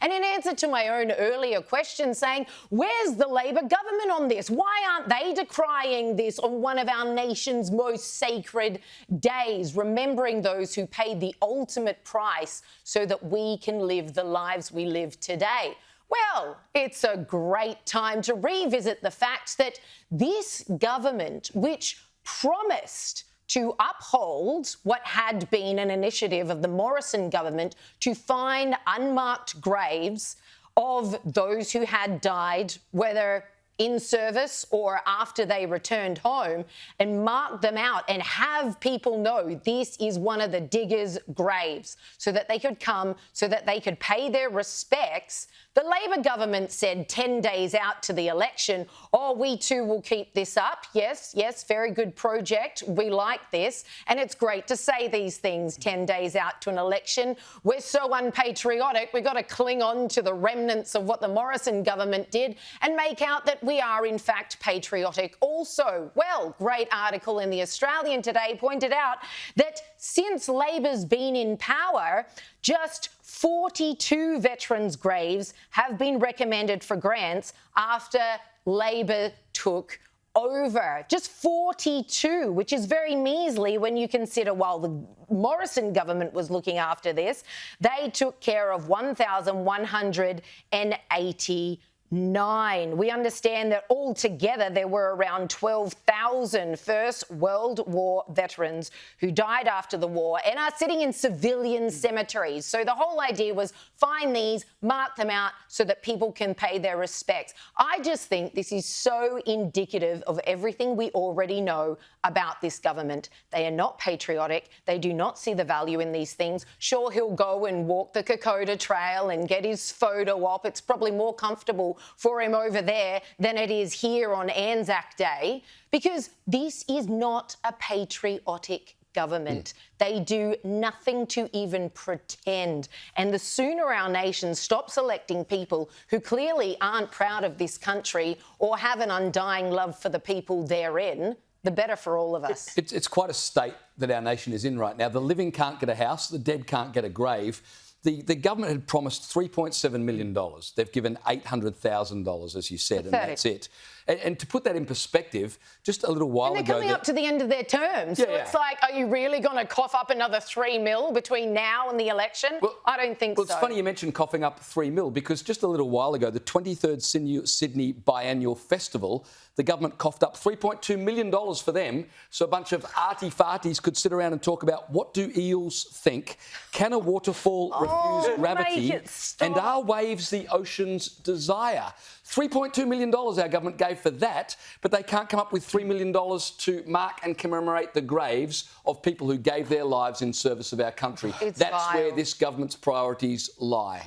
And in answer to my own earlier question saying, where's the Labor government on this? Why aren't they decrying this on one of our nation's most sacred days, remembering those who paid the ultimate price so that we can live the lives we live today? Well, it's a great time to revisit the fact that this government, which promised to uphold what had been an initiative of the Morrison government to find unmarked graves of those who had died, whether in service or after they returned home, and mark them out and have people know this is one of the diggers' graves so that they could come, so that they could pay their respects. The Labor government said 10 days out to the election, oh, we too will keep this up. Yes, very good project. We like this. And it's great to say these things 10 days out to an election. We're so unpatriotic, we've got to cling on to the remnants of what the Morrison government did and make out that we are in fact patriotic also. Well, great article in The Australian today pointed out that since Labor's been in power, just 42 veterans' graves have been recommended for grants after Labor took over. Just 42, which is very measly when you consider while the Morrison government was looking after this, they took care of 1,189. We understand that altogether there were around 12,000 First World War veterans who died after the war and are sitting in civilian cemeteries. So the whole idea was find these, mark them out so that people can pay their respects. I just think this is so indicative of everything we already know about this government. They are not patriotic. They do not see the value in these things. Sure, he'll go and walk the Kokoda Trail and get his photo op. It's probably more comfortable for him over there than it is here on Anzac Day, because this is not a patriotic government. They do nothing to even pretend. And the sooner our nation stops electing people who clearly aren't proud of this country or have an undying love for the people therein, the better for all of us. It's quite a state that our nation is in right now. The living can't get a house, the dead can't get a grave. The government had promised $3.7 million. They've given $800,000, as you said, and that's it. And to put that in perspective, just a little while ago... And they're coming up to the end of their term. So it's like, are you really going to cough up another $3 million between now and the election? Well, I don't think so. Well, it's funny you mentioned coughing up $3 million, because just a little while ago, the 23rd Sydney Biennial Festival, the government coughed up $3.2 million for them, so a bunch of arty-farties could sit around and talk about what do eels think, can a waterfall refuse gravity, and are waves the ocean's desire? $3.2 million our government gave for that, but they can't come up with $3 million to mark and commemorate the graves of people who gave their lives in service of our country. That's where this government's priorities lie.